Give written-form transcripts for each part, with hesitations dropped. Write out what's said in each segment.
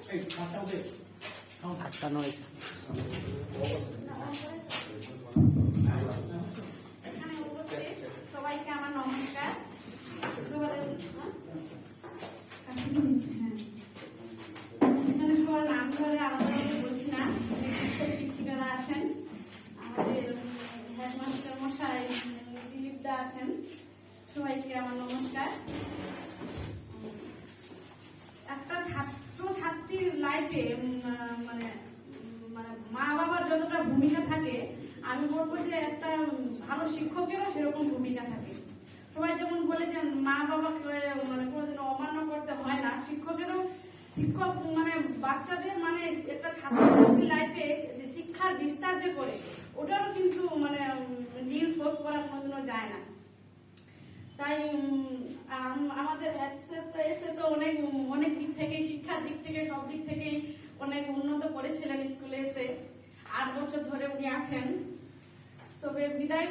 সবাইকে আমার নমস্কার। এখানে সবার নাম ধরে আলাদা বলছি না, শিক্ষক শিক্ষিকারা আছেন, আমাদের হেডমাস্টার মশাই দিলীপদা আছেন, সবাইকে আমার নমস্কার। একটা ছাত্র ছাত্রীর লাইফে মানে মানে মা বাবার যতটা ভূমিকা থাকে, আমি বলবো যে একটা ভালো শিক্ষকেরও সেরকম ভূমিকা থাকে। সবাই যেমন বলে যে মা বাবাকে মানে কোনোদিন অমান্য করতে হয় না, শিক্ষকেরও শিক্ষক মানে বাচ্চাদের মানে একটা ছাত্রছাত্রীর লাইফে যে শিক্ষার বিস্তার যে করে, ওটারও কিন্তু মানে ঋণ শোধ করা কোনোদিনও যায় না। তাই আমাদের হেড স্যার তো এসে তো অনেক অনেক দিক থেকে, শিক্ষার দিক থেকে, সব দিক থেকেই অনেক উন্নত করেছিলেন স্কুলে এসে। 8 বছর ধরে উনি আছেন। তবে বিদায়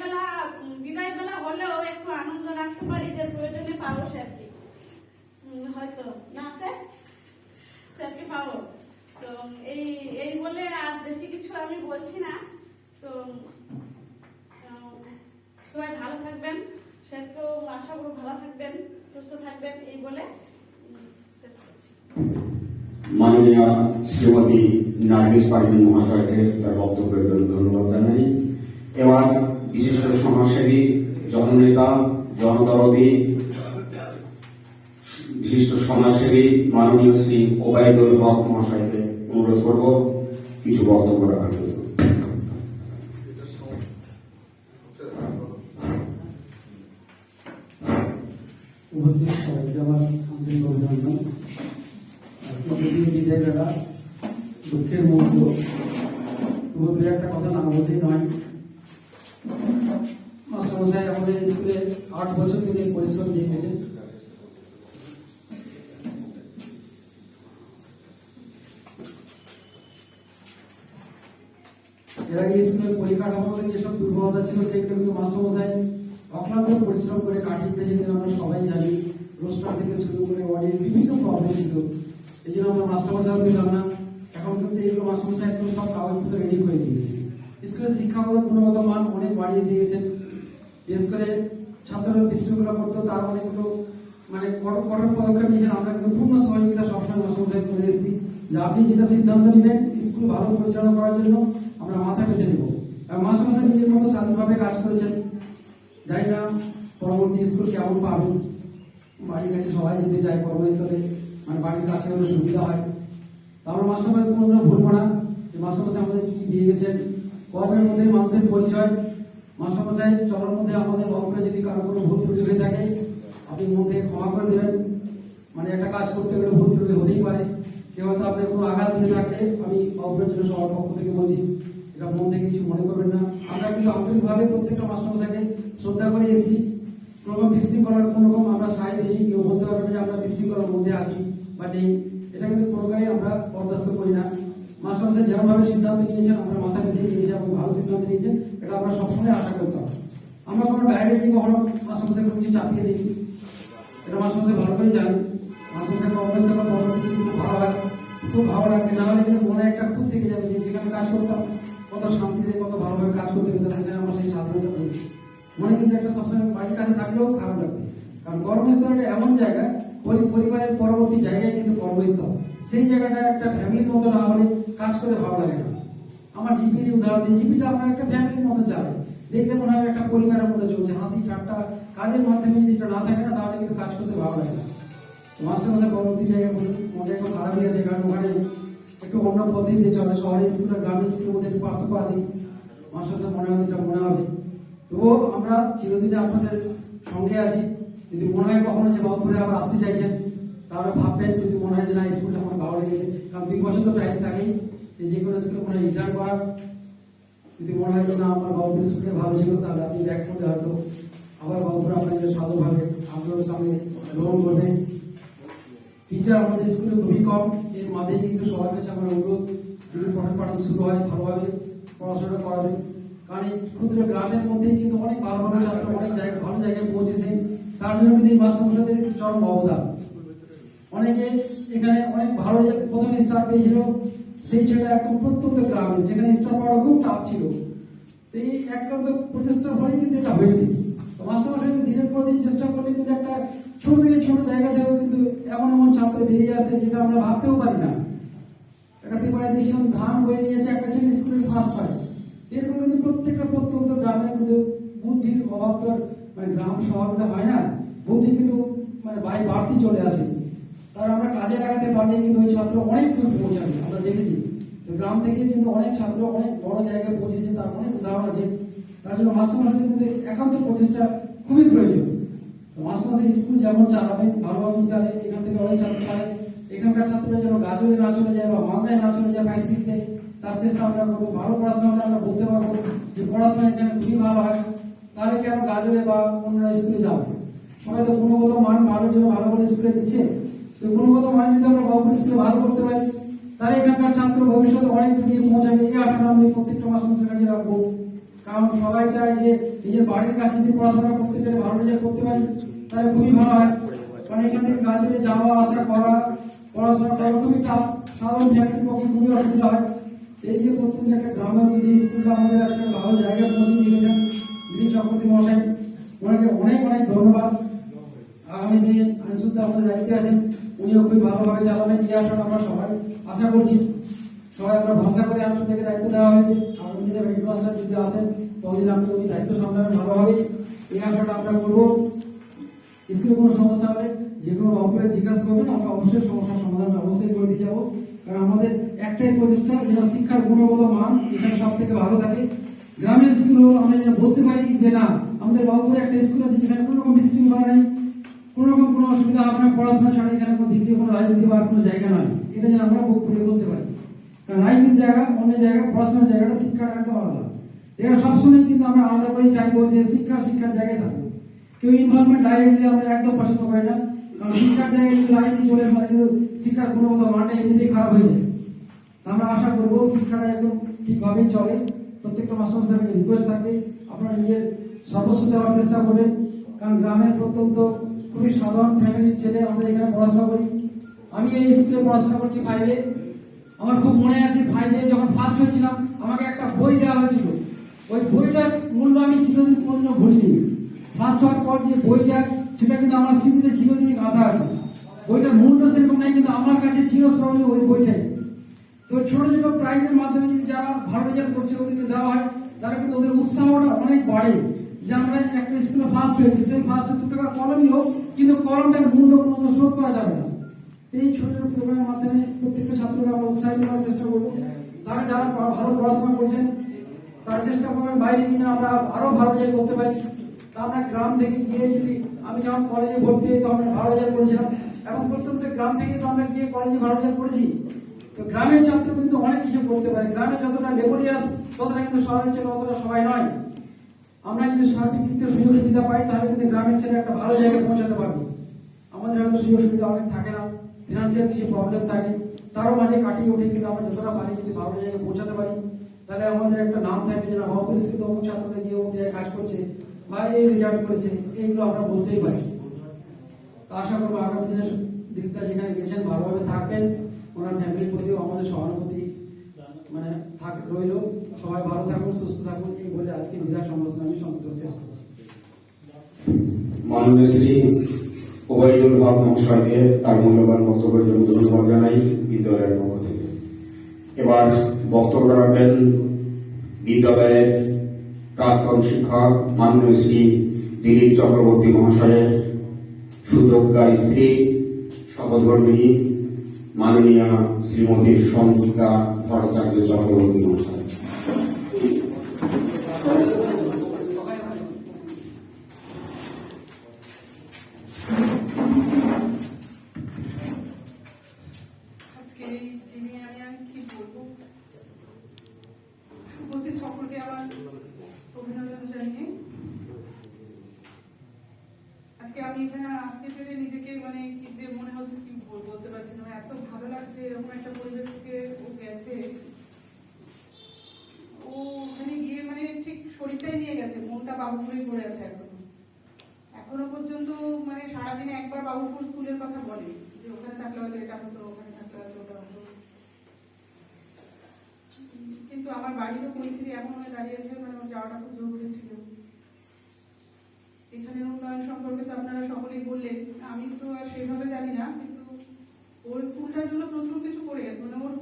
বেলা হলেও একটু আনন্দ রাখতে পারি যে প্রয়োজনে পাবো স্যারকে, হয়তো না স্যারকে পাবো। তো এই বলে আর বেশি কিছু আমি বলছি না। তো সবাই ভালো থাকবেন, স্যারকেও আশা করব ভালো থাকবেন, সুস্থ থাকবেন, এই বলে শেষ করছি। মাননীয় শ্রীমতী নার্গিস পারভীন মহাশয়কে তার বক্তব্যের জন্য ধন্যবাদ জানাই। এবার বিশিষ্ট সমাজসেবী, জননেতা, জনদরদী, বিশিষ্ট সমাজসেবী মাননীয় শ্রী ওবায়দুল হক মহাশয়কে অনুরোধ করব কিছু বক্তব্য রাখার জন্য। উপস্থিত সবাইকে আমার আন্তরিক অভিনন্দন। আজকে বিদায় বেলা, দুঃখের মুহূর্ত, তবু দু একটা কথা না বলতেই নয়। মাস্টারমশাই আমাদের স্কুলে 8 বছর ধরে পরিশ্রম দিয়ে গেছেন। এর আগে স্কুলের পরিকাঠামোতে যেসব দুর্বলতা ছিল, সেগুলো কিন্তু মাস্টারমশাই অক্লান্ত পরিশ্রম করে কাটিয়ে উঠেছেন। আমরা সবাই জানি, রোস্টার থেকে শুরু করে ওয়ার্ডের বিভিন্ন প্রবলেম ছিল, এই জন্য আমরা মাস্টারমশাই পেলাম না। এখন কিন্তু এইগুলো মাস্টারমশাই একদম সব কাগজপত্র রেডি করে দিয়েছে। স্কুলের শিক্ষাগত গুণগত মান অনেক বাড়িয়ে দিয়েছেন। বিশেষ করে ছাত্ররা বিশৃঙ্খলা করতো, তার অনেকগুলো মানে কঠোর পদক্ষেপ নিয়েছেন। আমরা কিন্তু পূর্ণ সহযোগিতা সবসময় মাস্টারমশাই করে এসেছি যে আপনি যেটা সিদ্ধান্ত নেবেন স্কুল ভালো পরিচালনা করার জন্য, আমরা মাথা পেতে নেব। এবং মাস্টারমশাই নিজের মতো স্বাধীনভাবে কাজ করেছেন। জানি না পরবর্তী স্কুল কেমন পাবেন, বাড়ির কাছে সবাই যেতে চায়, কর্মস্থলে মানে বাড়ির কাছে হলে সুবিধা হয়। তা আমরা মাস্টারমশাই কোনোদিনও ভুলবো না যে মাস্টারমশাই আমাদের কি দিয়ে গেছেন। কর্মের মধ্যে মানুষের পরিচয়। মাস্টারমশাই চলার মধ্যে আমাদের বক্তব্যে যদি কারো কোনো ভুল ত্রুটি হয়ে থাকে, আপনি মন থেকে ক্ষমা করে দেবেন। মানে একটা কাজ করতে গেলে ভুল ত্রুটি হতেই পারে। কেউ হয়তো আপনার কোনো আঘাত দিতে থাকলে আমি বক্তব্যের জন্য সবার পক্ষ থেকে বলছি, এটা মন থেকে কিছু মনে করবেন না। আমরা কিন্তু আন্তরিকভাবে প্রত্যেকটা মাস্টারমশাইকে শ্রদ্ধা করে এসেছি। কোনো বিশৃঙ্খলার কোনো রকম আমরা সাহায্য দিই, কেউ বলতে পারবে যে আমরা বিশৃঙ্খলার মধ্যে আছি বা নেই, এটা কিন্তু কোনোকারই আমরা বরদাস্ত করি না। মাস্টারমশাই যেমনভাবে সিদ্ধান্ত নিয়েছেন, আমরা মাথা পেতে নিয়েছি এবং ভালো সিদ্ধান্ত নিয়েছেন, এটা আমরা সবসময় আশা করতাম। আমরা কোনো ডাইরেক্টলি কখনো মাস্টারমশাই কোনো কিছু চাপিয়ে দিই, এটা মাস্টারমশাই ভালো করে জানেন। মাস্টারমশাই কর্মস্থল পরবর্তী খুব ভালো হয়, খুব ভালো লাগবে, না হলে কিন্তু মনে একটা খুব থেকে যাবে যে যেখানে কাজ করতাম কত শান্তিতে কত ভালোভাবে কাজ করতে পেতাম, সেখানে আমরা সেই স্বাধীনতা পেয়েছি। মনে কিন্তু একটা সবসময় বাড়ির কাছে থাকলেও খারাপ লাগবে, কারণ কর্মস্থলটা এমন জায়গা, পরিবারের পরবর্তী জায়গায় কিন্তু কর্মস্থল, সেই জায়গাটা একটা ফ্যামিলির মতো না হলে কাজ করে ভালো লাগে না। আমার জিপির উদাহরণ দিই, জিপিটা আমরা একটা ফ্যামিলির মতো চালাই, দেখলে মনে হয় একটা পরিবারের মতো চলছে, হাসি ঠাট্টা, কাজের মাধ্যমে যদি এটা না থাকে না, তাহলে কিন্তু কাজ করতে ভালো লাগে না। মাস্টারমশাই পরবর্তী জায়গায় মনে একটু খারাপই আছে, কারণ ওখানে একটু অন্য পদ্ধতিতে চলে। শহরে স্কুল আর গ্রামের স্কুলের মধ্যে একটু পার্থক্য আছে, মাস্টারমশাই মনে হয় এটা মনে হবে। তবুও আমরা চিরদিনে আপনাদের সঙ্গে আছি। যদি মনে হয় কখনো যে বাবুপুরে আবার আসতে চাইছেন, তাহলে ভাববেন। যদি মনে হয় যে না, স্কুলটা আমার ভালো লেগেছে, কারণ 2 বছর তো টাইম থাকেই যে কোনো স্কুলে কোনো রিটার্ন করার। যদি মনে হয় যে না, আমার বাবুপুর স্কুলে ভালো ছিল, তাহলে আপনি ব্যাক করলে হয়তো আবার বাবুপুরে আপনাকে সাধুভাবে আপনার সামনে গ্রহণ করবেন। টিচার আমাদের স্কুলে খুবই কম, এর মাঝেই কিন্তু সবার কাছে আমার অনুরোধ, যদি পঠন পাঠন শুরু হয় ভালোভাবে পড়াশোনা করাবে। কারণ এই ক্ষুদ্র গ্রামের মধ্যেই কিন্তু অনেক ভালো ভালো ছাত্র অনেক জায়গায় ভালো জায়গায় পৌঁছেছে, তার জন্য কিন্তু এই মাস্টারমশাইদের চরম অবদান। অনেকে এখানে অনেক ভালো প্রথমে স্টার পেয়েছিল, সেই ছেলেটা একদম প্রত্যন্ত গ্রামে যেখানে স্টার পাওয়া খুব টাফ ছিল। তো এই একান্ত প্রচেষ্টার ফলেই কিন্তু এটা হয়েছে। তো মাস্টারমশাই দিনের পর দিন চেষ্টা করলে কিন্তু একটা ছোট থেকে ছোট জায়গা থেকেও কিন্তু এমন এমন ছাত্র বেরিয়ে আসে যেটা আমরা ভাবতেও পারি না। একটা পেপারে দেখছিলাম ধান বয়ে নিয়েছে একটা ছেলে স্কুলের ফার্স্ট হয়। এরকম কিন্তু প্রত্যেকটা প্রত্যন্ত গ্রামে কিন্তু বুদ্ধির অভাব তো মানে গ্রাম শহরটা হয় না, বুদ্ধি কিন্তু মানে বাড়তি চলে আসে। তার আমরা কাজে লাগাতে পারলে কিন্তু ওই ছাত্র অনেক দূর পৌঁছাবে, আমরা দেখেছি। তো গ্রাম থেকে কিন্তু অনেক ছাত্র অনেক বড় জায়গায় পৌঁছেছে, তার অনেক উদাহরণ আছে। তার জন্য মাস্টারমশাই কিন্তু একান্ত প্রচেষ্টা খুবই প্রয়োজন। তো মাস্টারমশাই স্কুল যেমন চালাবেন ভালোভাবে চালে, এখান থেকে অনেক ছাত্র চালে, এখানকার ছাত্ররা যেন গাজরে না চলে যায় বা মালদায় না চলে যায় 5-6-এ, তার চেষ্টা আমরা করবো। ভালো পড়াশোনা হলে আমরা বলতে পারবো যে পড়াশোনা এখানে খুবই ভালো হয়, তাহলে কেন গাজরে বা অন্য স্কুলে যাবো? সবাই তো গুণগত মান ভালোর জন্য ভালো করে স্কুলে দিচ্ছে। তো গুণগত মান যদি আমরা বাবুপুর স্কুলে ভালো করতে পারি, তাহলে এখানকার ছাত্র ভবিষ্যতে অনেক দূরে পৌঁছাবে। এই আশাটা আমি প্রত্যেকটা মাস্টারমশাইয়ের কাছে রাখবো। কারণ সবাই চায় যে নিজের বাড়ির কাছে যদি পড়াশোনা করতে পেরে ভালো রেজাল্ট করতে পারি তাহলে খুবই ভালো হয়। কারণ এখান থেকে গাজরে যাওয়া আসা করা, পড়াশোনা করা খুবই টাফ, সাধারণ ফ্যামিলির পক্ষে খুবই অসুবিধা হয়। এই যে প্রথম যে একটা গ্রামের মধ্যে স্কুলটা আমাদের একটা ভালো জায়গায় পৌঁছে দিয়েছেন দিলীপ চক্রবর্তী মহাশয়, ওনাকে অনেক অনেক ধন্যবাদ। আগামী দিনে আইনসুদ্ধা আমাদের দায়িত্বে আছেন, উনিও খুবই ভালোভাবে চালাবেন এই আশাটা আমরা সবাই আশা করছি। সবাই আমরা ভরসা করে আইনসুদ্ধ থেকে দায়িত্ব দেওয়া হয়েছে। আগামী দিনে হেডমাস্টার যদি আসেন ততদিন আপনি উনি দায়িত্ব সামলাবেন ভালোভাবে, এই আশাটা আমরা করবো। স্কুলে কোনো সমস্যা হলে যে কোনো বাবুকে জিজ্ঞাসা করবেন, আমরা অবশ্যই সমস্যার সমাধান অবশ্যই করে দিয়ে যাবো। কারণ আমাদের একটাই প্রচেষ্টা যেন শিক্ষার গুণগত মান এখানে সব থেকে ভালো থাকে। গ্রামের স্কুলও আমরা যেন বলতে পারি যে না, আমাদের বাবুপুরে একটা স্কুল আছে যেখানে কোনো রকম বিশৃঙ্খলা নেই, কোনো রকম কোনো অসুবিধা আপনার পড়াশোনা ছাড়া এখানে কোনো দ্বিতীয় কোনো রাজনীতি বা কোনো জায়গা নয়, এটা যেন আমরা বুকপুরে বলতে পারি। কারণ রাজনীতির জায়গা অন্য জায়গা, পড়াশোনার জায়গাটা শিক্ষাটা একদম আলাদা। এটা সবসময় কিন্তু আমরা আলাদা করেই চাইবো যে শিক্ষার জায়গায় থাকবো। কেউ ইনভলভমেন্ট ডাইরেক্টলি আমরা একদম পছন্দ করি না, কারণ শিক্ষার জায়গায় যদি রাজনীতি চলে আসে কিন্তু শিক্ষার গুণগত মানটা এমনিতেই খারাপ হয়ে যায়। আমরা আশা করবো শিক্ষাটা একদম ঠিকভাবেই চলে। প্রত্যেকটা মাস্টারমশাইকে রিকোয়েস্ট থাকবে আপনারা নিজের সর্বস্ব দেওয়ার চেষ্টা করবেন। কারণ গ্রামের প্রত্যন্ত খুবই সাধারণ ফ্যামিলির ছেলে আমরা এখানে পড়াশোনা করি। আমি এই স্কুলে পড়াশোনা করছি 5-এ। আমার খুব মনে আছে 5-এ যখন ফার্স্ট হয়েছিলাম আমাকে একটা বই দেওয়া হয়েছিল, ওই বইটার মূল্য আমি চিরদিন কোনোদিনও ভুলিনি। ফার্স্ট হওয়ার পর যে বইটা সেটা কিন্তু আমার স্মৃতিতে চিরদিনই গাঁথা আছে। বইটার মূল্য সেরকম নাই কিন্তু আমার কাছে চিরস্মরণীয় ওই বইটাই। তো ছোট ছোট প্রাইজের মাধ্যমে যদি যারা ভালো রেজাল্ট করছে ওদেরকে দেওয়া হয়, তারা কিন্তু ওদের উৎসাহটা অনেক বাড়ে যে আমরা একটা স্কুলে ফার্স্ট হয়েছি, সেই ফার্স্টে 2 টাকা কলমই হোক কিন্তু কলমটার মূল্য কোনো শোধ করা যাবে না। এই ছোট ছোট প্রোগ্রামের মাধ্যমে প্রত্যেকটা ছাত্রকে আমরা উৎসাহিত করার চেষ্টা করবো। তারা যারা ভালো পড়াশোনা করছেন তার চেষ্টা করবেন বাইরে কিনা আমরা আরো ভালো রেজাল্ট করতে পারি। তা আমরা গ্রাম থেকে গিয়ে যদি আমি যখন কলেজে ভর্তি হই তখন ভালো রেজাল্ট করেছিলাম, এবং প্রত্যেকটা গ্রাম থেকে তো আমরা গিয়ে কলেজে ভালো রেজাল্ট করেছি। তো গ্রামের ছাত্র কিন্তু অনেক কিছু করতে পারে, গ্রামে যতটা লেবরিয়াস ততটা কিন্তু শহরের ছেলে অতটা সবাই নয়। আমরা যদি সার্বিক দিক থেকে সুযোগ সুবিধা পাই তাহলে কিন্তু গ্রামের ছেলে একটা ভালো জায়গায় পৌঁছাতে পারবে। আমাদের হয়তো সুযোগ সুবিধা অনেক থাকে না, ফিনান্সিয়াল কিছু প্রবলেম থাকে, তারও মাঝে কাটিয়ে উঠে কিন্তু আমরা যতটা পারি যদি ভালো জায়গায় পৌঁছাতে পারি তাহলে আমাদের একটা নাম থাকবে যে না বাবুপুর স্কুলে অমুক ছাত্ররা গিয়ে অমুক জায়গায় কাজ করছে বা এই রেজাল্ট করেছে, এইগুলো আমরা বলতেই পারি। তো আশা করবো আগামী দিনের দিকটা যেখানে গেছেন ভালোভাবে থাকবেন, ওনার ফ্যামিলির প্রতিও আমাদের সহানুভূতি মানে রইল। সবাই ভালো থাকুন, সুস্থ থাকুন, এই বলে আজকে বিদায় সম্ভাষণ আমি সংক্ষিপ্ত শেষ করছি। মাননীয় শ্রী ওবায়দুল হক মহাশয়কে তার মূল্যবান বক্তব্যের জন্য ধন্যবাদ জানাই বিদ্যালয়ের পক্ষ থেকে। এবার বক্তব্য রাখবেন বিদ্যালয়ের প্রাক্তন শিক্ষক মাননীয় শ্রী দিলীপ চক্রবর্তী মহাশয়ের সুযোগ্যা স্ত্রী সহধর্মিণী মাননীয়া শ্রীমতী সঙ্গীতা ভট্টাচার্য চক্রবর্তী মহাশয়। আজকে এই দিনে আমি কি বলবো, শুভতি সকলকে আমার অভিনন্দন জানিয়ে আজকে আমি এখানে আসতে পেরে নিজেকে মানে কি যে মনে হচ্ছে কি বলতে পারছি না, এত ভালো লাগছে। এরকম একটা পরিবেশ থেকে ও গেছে, ও ওখানে গিয়ে মানে ঠিক শরীরটাই নিয়ে গেছে, মনটা বাবুপুরেই পড়ে আছে এখনো পর্যন্ত। মানে সারাদিনে একবার বাবুপুর স্কুলের কথা বলে যে যে ওখানে থাকলে হয়তো এটা হতো, ওখানে থাকলে হয়তো ওটা হতো। কিন্তু আমার বাড়িরও পরিস্থিতি এমন হয়ে দাঁড়িয়েছে, মানে ওর যাওয়াটা খুব জরুরি ছিল। এখানে উন্নয়ন সম্পর্কে তো আপনারা সকলেই বললেন, আমি তো আর সেইভাবে জানি না, কিন্তু ওর স্কুলটার জন্য প্রচুর কিছু করে গেছে। মানে ওর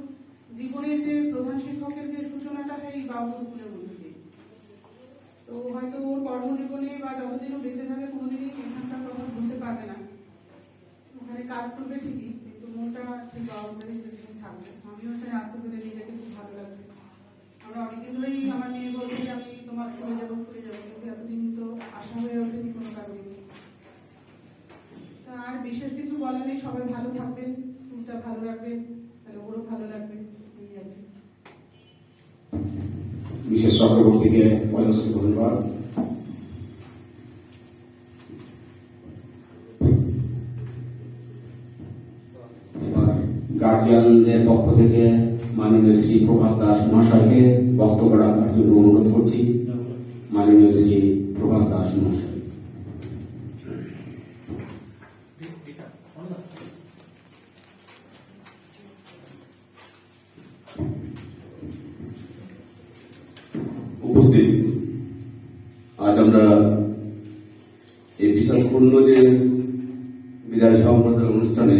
জীবনের যে প্রধান শিক্ষকের যে সূচনাটা সেই বাবু স্কুলের মধ্যে দিয়ে। তো হয়তো ওর কর্মজীবনে বা যতদিনও বেঁচে থাকবে কোনোদিনই এখানকার কথা ভুলতে পারবে না। ওখানে কাজ করবে ঠিকই, কিন্তু মনটা ঠিক বাবুটারই থাকবে। আমিও এখানে আসতে পেরে নিজেকে খুব ভালো লাগছে। আমরা অনেকদিন ধরেই আমার মেয়ে বলছে যে আমি তোমার স্কুলে যাবো, কিন্তু এতদিন তো আশা হয়ে ওঠেনি কোনো কারণে। তা আর বিশেষ কিছু বলার নেই, সবাই ভালো থাকবেন, স্কুলটা ভালো রাখবেন, তাহলে ওরও ভালো লাগবে। এই আর কি। বিশেষ চক্রবর্তীকে অজস্র ধন্যবাদ। এবার গার্জিয়ানদের পক্ষ থেকে মাননীয় শ্রী প্রভাত দাস মহাশয়কে বক্তব্য রাখার জন্য অনুরোধ করছি। মাননীয় শ্রী প্রভাত দাস মহাশয়। উপস্থিত, আজ আমরা এই বিশালপূর্ণ যে বিদায় সংবর্ধনা অনুষ্ঠানে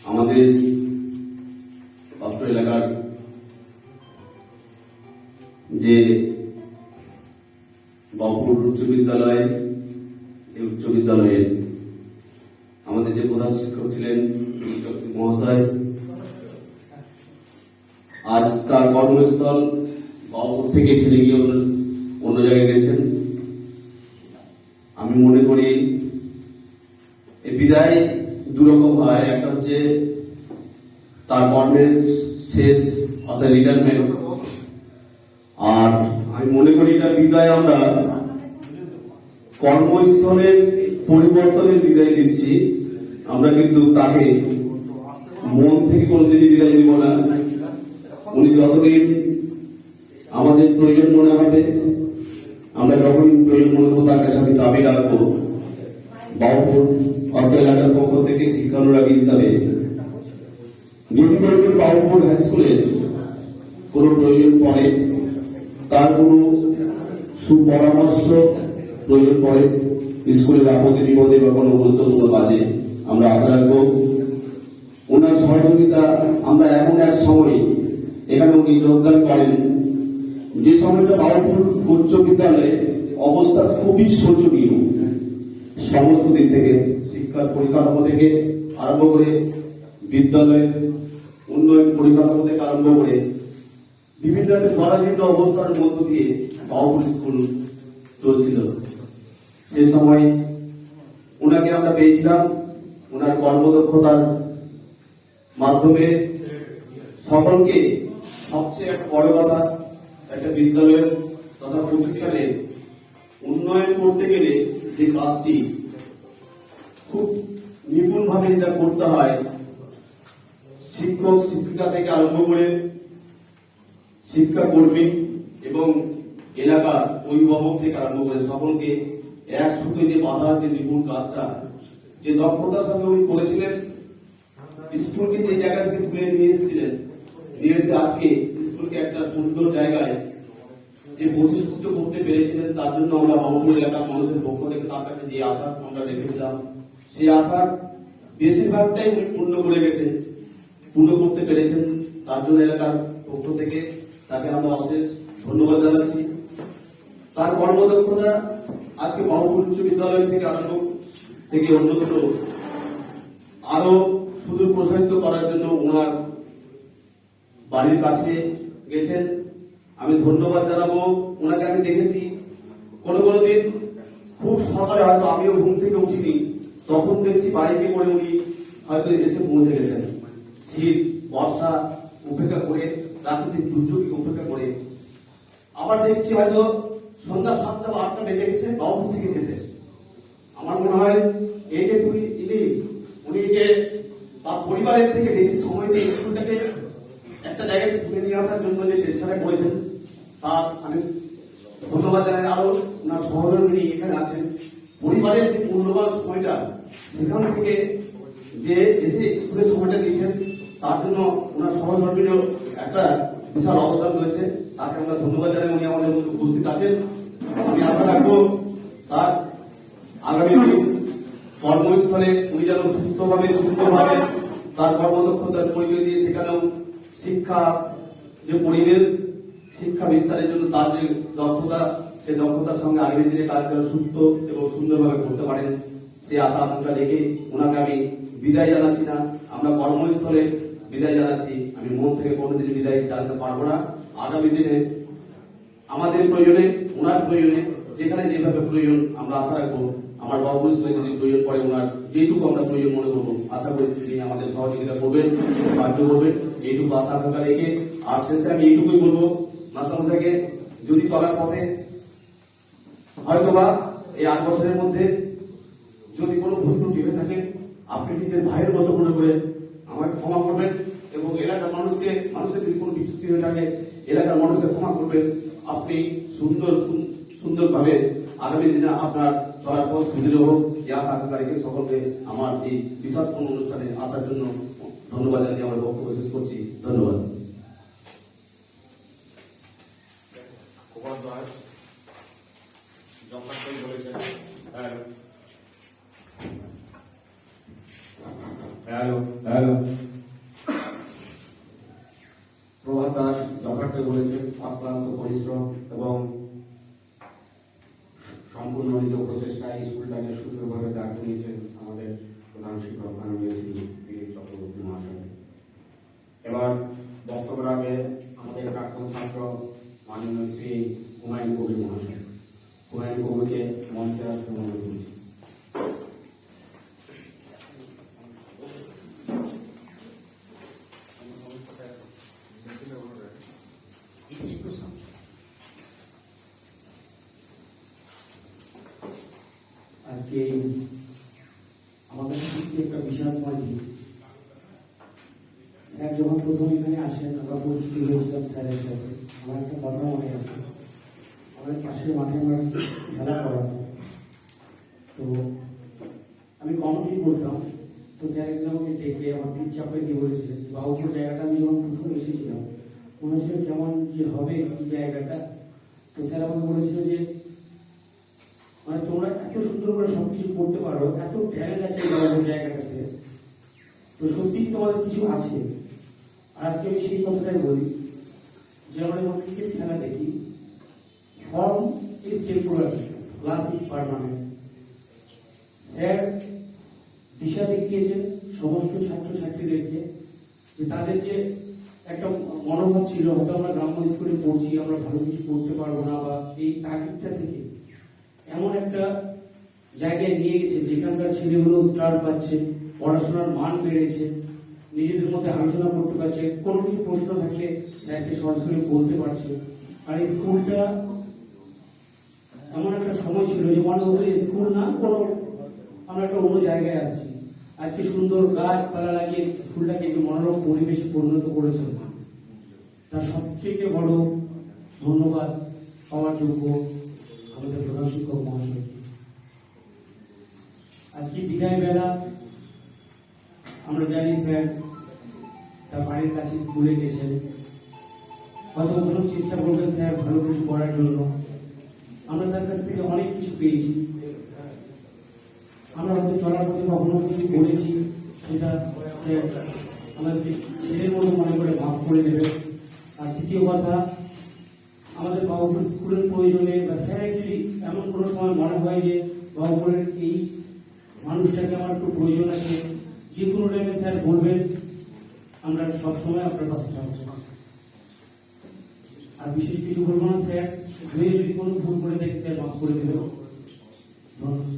আমাদের অত্র এলাকার যে বাবুপুর উচ্চ বিদ্যালয়, এই উচ্চ বিদ্যালয়ের আমাদের যে প্রধান শিক্ষক ছিলেন মহাশয়, আজ তার কর্মস্থল বাবুপুর থেকে ছেড়ে গিয়ে অন্য জায়গায় গেছেন। আমি মনে করি এই বিদায় দুরকম হয়, একটা হচ্ছে তার কর্মের শেষ অর্থাৎ রিটায়ারমেন্ট, আর আমি মনে করি এটা বিদায় আমরা কর্মস্থলের পরিবর্তনের বিদায় দিচ্ছি। আমরা কিন্তু তাকে মন থেকে কোনোদিনই বিদায় দিব না। উনি যতদিন আমাদের প্রয়োজন মনে হবে, আমরা যখন প্রয়োজন মনে করবো তার কাছে আমি দাবি রাখবো। বাবুপুর অর্থ এলাকার পক্ষ থেকে শিক্ষানুরাগী হিসাবে যদি প্রয়োজন বাবুপুর হাই স্কুলে কোন প্রয়োজন পড়ে, তার কোন সুপরামর্শ প্রয়োজন পড়ে, স্কুলের আপদে বিপদে বা কোনো গুরুত্বপূর্ণ কাজে, আমরা আশা রাখবো ওনার সহযোগিতা। আমরা এমন এক সময় এখানে উনি যোগদান করেন যে সময়টা বাবুপুর উচ্চ বিদ্যালয়ে অবস্থা খুবই শোচনীয়, সমস্ত দিক থেকে, শিক্ষার পরিকাঠামো থেকে আরম্ভ করে বিদ্যালয়ের উন্নয়ন পরিকাঠামো থেকে আরম্ভ করে বিভিন্ন জরাজীর্ণ অবস্থার মধ্য দিয়ে বাবুপুর স্কুল চলছিল। সে সময় ওনাকে আমরা পেয়েছিলাম, ওনার কর্মদক্ষতার মাধ্যমে সকলকে, সবচেয়ে একটা বড় কথা, একটা বিদ্যালয়ের তথা প্রতিষ্ঠানের উন্নয়ন করতে গেলে যে কাজটি খুব নিপুণ ভাবে যেটা করতে হয়, শিক্ষক শিক্ষিকা থেকে আরম্ভ করে শিক্ষাকর্মী এবং এলাকার অভিভাবক থেকে আরম্ভ করে সকলকে এক সূত্রে যে বাঁধার যে নিপুণ কাজটা, যে দক্ষতার সঙ্গে উনি করেছিলেন, স্কুলকে যে জায়গা থেকে তুলে নিয়ে এসেছিলেন, নিয়ে এসে আজকে স্কুলকে একটা সুন্দর জায়গায় যে প্রতিষ্ঠিত করতে পেরেছিলেন, তার জন্য আমরা বাবুপুর এলাকার মানুষের পক্ষ থেকে তার কাছে যে আশা আমরা রেখেছিলাম, সেই আশার বেশিরভাগটাই উনি পূর্ণ করে গেছেন, পূর্ণ করতে পেরেছেন। তার জন্য এলাকার পক্ষ থেকে তাকে আমরা অশেষ ধন্যবাদ জানাচ্ছি। তার কর্মদক্ষতা আজকে বাবুপুর উচ্চ বিদ্যালয় থেকে আরম্ভ থেকে অন্যতম আরো সুদূর প্রসারিত করার জন্য ওনার বাড়ির কাছে গেছেন। আমি ধন্যবাদ জানাবো। ওনাকে আমি দেখেছি কোনো দিন খুব সকালে, হয়তো আমিও ঘুম থেকে উঠিনি, তখন দেখছি বাইকে করে উনি হয়তো এসে পৌঁছে গেছেন, শীত বর্ষা উপেক্ষা করে, প্রাকৃতিক দুর্যোগকে উপেক্ষা করে। আবার দেখছি হয়তো সন্ধ্যা 7টা বা 8টা বেজে গেছে বাবুপুর থেকে যেতে। আমার মনে হয় এই যে উনি যে তার পরিবারের থেকে বেশি সময় দিয়ে স্কুলটাকে একটা জায়গায় তুলে নিয়ে আসার জন্য যে চেষ্টাটা করেছেন, তার আমি ধন্যবাদ জানাই। আরো ওনার সহধর্মিনী এখানে আছেন, পরিবারের যে মূল্যবান সময়টা সেখান থেকে যে এসে স্কুলে সময়টা দিয়েছেন তার জন্য ওনার সহধর্মীয় একটা বিশাল অবদান রয়েছে, তাকে আমরা ধন্যবাদ জানাই। উনি আমাদের মধ্যে উপস্থিত আছেন। আমি আশা রাখবো তার আগামী দিন কর্মস্থলে উনি যেন সুস্থভাবে সুন্দরভাবে তার কর্মদক্ষতার পরিচয় দিয়ে সেখানেও শিক্ষা যে পরিবেশ, শিক্ষা বিস্তারের জন্য তার যে দক্ষতা, সেই দক্ষতার সঙ্গে আগামী দিনে কাজ যেন সুস্থ এবং সুন্দরভাবে করতে পারেন, সেই আশা আকাঙ্ক্ষা রেখে ওনাকে আমি বিদায় জানাচ্ছি না, আমরা কর্মস্থলে বিদায় জানাচ্ছি। আমি মন থেকে কোনোদিন বিদায় জানাতে পারবো না। আগামী দিনে আমাদের প্রয়োজনে, ওনার প্রয়োজনে, যেখানে যেভাবে প্রয়োজন আমরা আশা রাখবো, আমার কর্মস্থলে যদি প্রয়োজন পড়ে ওনার যেটুকু আমরা প্রয়োজন মনে করবো, আশা করি তিনি আমাদের সহযোগিতা করবেন, সাহায্য করবেন, এইটুকু আশা আকাঙ্ক্ষা রেখে। আর শেষে আমি এইটুকুই বলবো মাস্টারমশাইকে, যদি চলার পথে হয়তোবা এই 8 বছরের মধ্যে যদি কোনো ভুল ত্রুটি হয়ে থাকে, আপনি নিজের ভাইয়ের মতো মনে করে আমাকে ক্ষমা করবেন এবং এলাকার মানুষের যদি কোনো বিচ্যুতি হয়ে থাকে এলাকার মানুষকে ক্ষমা করবেন। আপনি সুন্দরভাবে আগামী দিনে আপনার চলার পথ সুদৃঢ় হোক, এই আশা আকাঙ্ক্ষা রেখে সকলকে আমার এই বিষাদপূর্ণ অনুষ্ঠানে আসার জন্য ধন্যবাদ জানিয়ে আমার বক্তব্য শেষ করছি। ধন্যবাদ। প্রভাত দাস যথার্থই বলেছেন, অক্লান্ত পরিশ্রম এবং সম্পূর্ণ নিজ প্রচেষ্টায় স্কুলটাকে সুন্দরভাবে দাঁড় করিয়েছেন আমাদের প্রধান শিক্ষক মাননীয় শ্রী দিলীপ চক্রবর্তী মহাশয়। এবার বক্তব্য রাখবে আমাদের প্রাক্তন ছাত্র মাননীয় শ্রী হুমায়ুন কবির মহাশয়। হুমায়ুন কবিরকে মঞ্চে আসতে অনুরোধ করছি। আজকে আমাদের সত্যি একটা বিষাদময় দিন। স্যার যখন প্রথম এখানে আসেন, আমরা পরিচিতি হয়েছিলাম স্যারের সাথে। আমার একটা কথা মনে আছে, আমাদের পাশের মাঠে আমরা খেলা করাতাম, তো আমি কমিটি করতাম। তো স্যার একদিন আমাকে ডেকে আমার পিঠ চাপে দিয়ে বলেছিলেন, বাবুপুর জায়গাটা আমি যখন প্রথম এসেছিলাম মনে হচ্ছিল কেমন যে হবে এই জায়গাটা। তো স্যার আমাকে বলেছিল যে মানে তোমরা এত সুন্দর করে সবকিছু করতে পারো, এত ট্যালেন্ট আছে এই জায়গাটাতে, তো সত্যি তোমাদের কিছু আছে। আর আজকে আমি সেই কথাটাই বলি যে আমরা যখন ক্রিকেট খেলা দেখি, form is temporary, class is permanent. Sir দিশা দেখিয়েছেন সমস্ত ছাত্রছাত্রীদেরকে যে তাদের যে একটা মনোভাব ছিল হয়তো আমরা গ্রাম্য স্কুলে পড়ছি, আমরা ভালো কিছু করতে পারবো না, বা এই তাগিদটা থেকে এমন একটা জায়গায় নিয়ে গেছে যেখানকার ছেলেগুলো স্টার পাচ্ছে, পড়াশোনার মান বেড়েছে, নিজেদের মধ্যে আলোচনা করতে পারছে, কোনো কিছু প্রশ্ন থাকলে স্যারকে সরাসরি বলতে পারছে। আর এই স্কুলটা এমন একটা সময় ছিল যে মনে হতো স্কুল না, কোনো আমরা একটা অন্য জায়গায় আসছি। আজকে সুন্দর গাছপালা লাগিয়ে স্কুলটাকে যে মনোরম পরিবেশে পরিণত করেছে, তার সবথেকে বড় ধন্যবাদ পাওয়ার যোগ্য আমাদের প্রধান শিক্ষক মহাশয়। আজকে বিদায় বেলা আমরা জানি স্যার তার বাড়ির কাছে স্কুলে গেছেন, হয়তো কোনো চেষ্টা করবেন স্যার ভালো কিছু করার জন্য। আমরা তার কাছ থেকে অনেক কিছু পেয়েছি, আমরা হয়তো চলার পথে কখনো কিছু করেছি, সেটা আমাদের ছেলের মতো মনে করে মাফ করে দেবে। আর দ্বিতীয় কথা, আমাদের বাবুপুর স্কুলের প্রয়োজনে বা স্যার অ্যাকচুয়ালি এমন কোনো সময় মনে হয় যে বাবুপুরের এই মানুষটাকে আমার একটু প্রয়োজন আছে, যে কোনো টাইমে স্যার বলবেন, আমরা সবসময় আপনার পাশে থাকবো। আর বিশেষ কিছু বলবো না স্যার, যদি কোনো ভুল করে দেখে স্যার মাফ করে দেবে। ধন্যবাদ।